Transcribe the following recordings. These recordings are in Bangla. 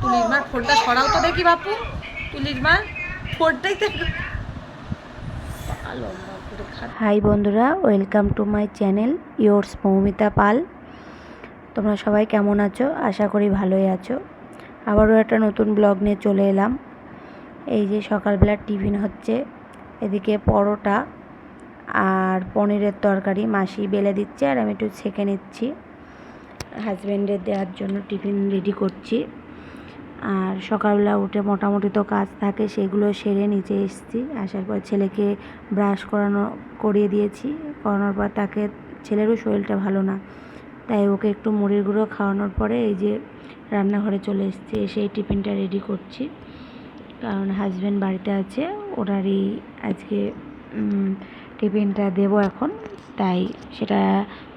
তুলির মা ফোনটা সরাও তো দেখি বাপু, তুলির মা ফোনটাই তো হাই বন্ধুরা, welcome to my channel yours Moumita Pal. তোমরা সবাই কেমন আছো? আশা করি ভালোই আছো। আবারও একটা নতুন ব্লগ নিয়ে চলে এলাম। এই যে সকালবেলার টিফিন হচ্ছে, এদিকে পরোটা আর পনিরের তরকারি মাসি বেলে দিচ্ছে আর আমি একটু ছেঁকে নিচ্ছি। হাজব্যান্ডের দেওয়ার জন্য টিফিন রেডি করছি। আর সকালবেলা উঠে মোটামুটি তো কাজ থাকে, সেগুলো সেরে নিচে এসেছি। আসার পর ছেলেকে ব্রাশ করিয়ে দিয়েছি। করানোর পর তাকে, ছেলেরও শরীরটা ভালো না, তাই ওকে একটু মুড়ির গুঁড়ো খাওয়ানোর পরে এই যে রান্নাঘরে চলে এসেছি। এসে এই টিফিনটা রেডি করছি, কারণ হাজব্যান্ড বাড়িতে আছে, ওনারই আজকে টিফিনটা দেবো এখন, তাই সেটা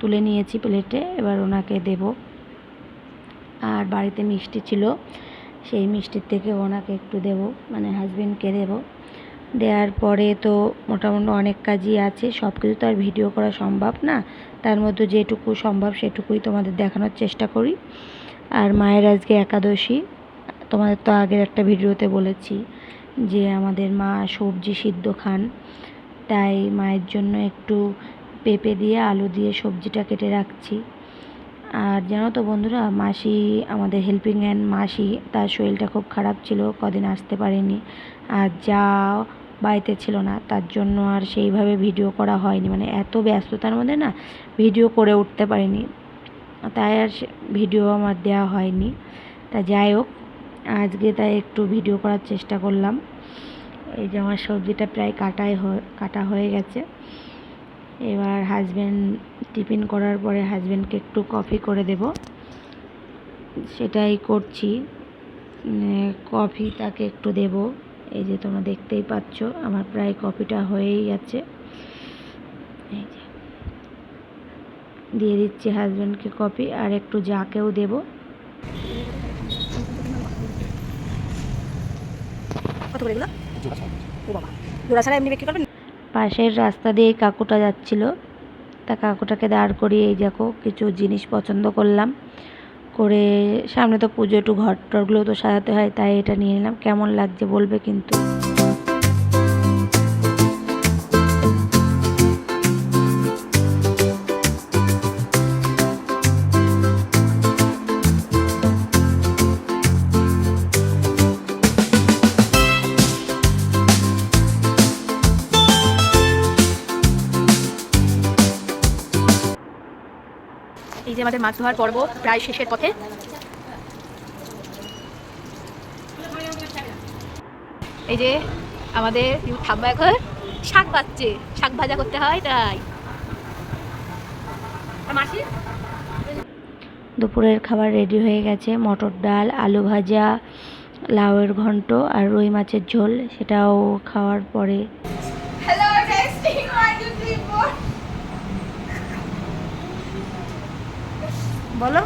তুলে নিয়েছি প্লেটে, এবার ওনাকে দেব। আর বাড়িতে মিষ্টি ছিল, সেই মিষ্টির থেকে ওনাকে একটু দেব, মানে হাজব্যান্ডকে দেব। দেওয়ার পরে তো মোটামুটি অনেক কাজই আছে, সব কিছু তো আর ভিডিও করা সম্ভব না, তার মধ্যে যেটুকু সম্ভব সেটুকুই তোমাদের দেখানোর চেষ্টা করি। আর মায়ের আজকে একাদশী, তোমাদের তো আগের একটা ভিডিওতে বলেছি যে আমাদের মা সবজি সিদ্ধ খান, তাই মায়ের জন্য একটু পেঁপে দিয়ে আলু দিয়ে সবজিটা কেটে রাখছি। আর জানো তো বন্ধুরা, মাসি, আমাদের হেল্পিং হ্যান্ড মাসি, তার শরীরটা খুব খারাপ ছিল, কদিন আসতে পারেনি। আর যা বাড়িতে ছিল না, তার জন্য আর সেইভাবে ভিডিও করা হয়নি, মানে এত ব্যস্ততার মধ্যে না ভিডিও করে উঠতে পারিনি, তাই আর ভিডিও আমার দেওয়া হয়নি। তা যাই হোক, আজকে তাই একটু ভিডিও করার চেষ্টা করলাম। এই যে আমার সবজিটা প্রায় কাটা হয়ে গেছে। এবার হাজব্যান্ড টিফিন করার পরে হাজব্যান্ডকে একটু কফি করে দেব, সেটাই করছি। কফি তাকে একটু দেব। এই যে তোমরা দেখতেই পাচ্ছ আমার প্রায় কফিটা হয়েই গেছে। এই যে দিয়ে দিচ্ছি হাজব্যান্ডকে কফি, আর একটু যাকেও দেব। কত করে এগুলো? ও বাবা, জোড়া ছাড়া এমনি বিক্রি করবেন? পাশের রাস্তা দিয়ে কাকুটা যাচ্ছিল, তা কাকুটাকে দাঁড় করিয়ে এই দেখো কিছু জিনিস পছন্দ করলাম, করে সামনে তো পুজো, একটু ঘর টরগুলো তো সাজাতে হয়, তাই এটা নিয়ে নিলাম। কেমন লাগছে বলবে কিন্তু। এই যে আমাদের মাছ ধোয়ার পর্ব প্রায় শেষের পথে। এই যে আমাদের ঠাম্মা এখন শাক ভাজছে, শাক ভাজা করতে হয় তাই। মাসি দুপুরের খাবার রেডি হয়ে গেছে, মটর ডাল, আলু ভাজা, লাউয়ের ঘন্ট আর রুই মাছের ঝোল, সেটাও খাওয়ার পরে বলো।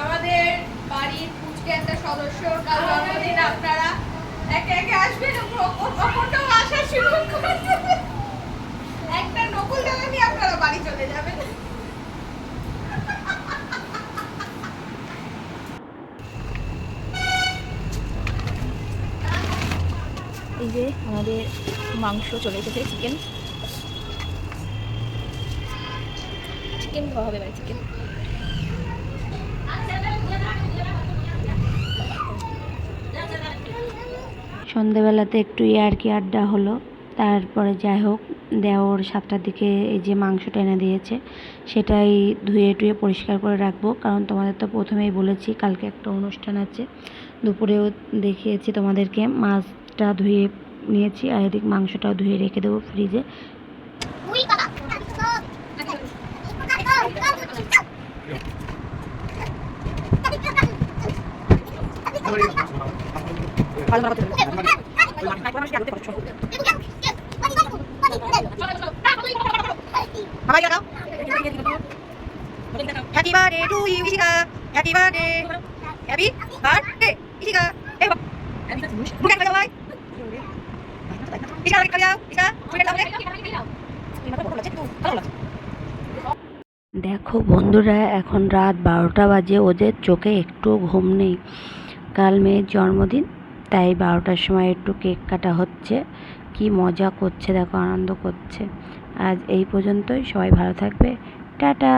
আমাদের বাড়ির পুচকে একটা সদস্য কাল জন্মদিন, আপনারা একে একে আসবেন, কখনটাও আসা শুরু করবেন, একটা নকুল দানা নিয়ে আপনারা বাড়ি চলে যাবেন। এই যে আমাদের মাংস চলে এসেছে, চিকেন খাওয়া হবে, মানে চিকেন। সন্ধেবেলাতে একটু ইয়ার্কি আড্ডা হলো, তারপরে যাই হোক দেওর 7টার দিকে এই যে মাংসটা এনে দিয়েছে, সেটাই ধুয়ে টুয়ে পরিষ্কার করে রাখবো, কারণ তোমাদের তো প্রথমেই বলেছি কালকে একটা অনুষ্ঠান আছে। দুপুরেও দেখিয়েছি তোমাদেরকে, মাছটা ধুয়ে নিয়েছি আর এদিক মাংসটাও ধুয়ে রেখে দেবো ফ্রিজে। Happy birthday to you, Ishika. Happy birthday. Happy birthday, Ishika. Bukan kau jawab. Ishika lagi kau jawab. Ishika, bukan kau jawab. দেখো বন্ধুরা, এখন রাত 12টা বাজে, ওদের চোখে একটুও ঘুম নেই। কাল মেয়ের জন্মদিন, তাই 12টার সময় একটু কেক কাটা হচ্ছে। কি মজা করছে দেখো, আনন্দ করছে। আজ এই পর্যন্তই, সবাই ভালো থাকবে, টাটা।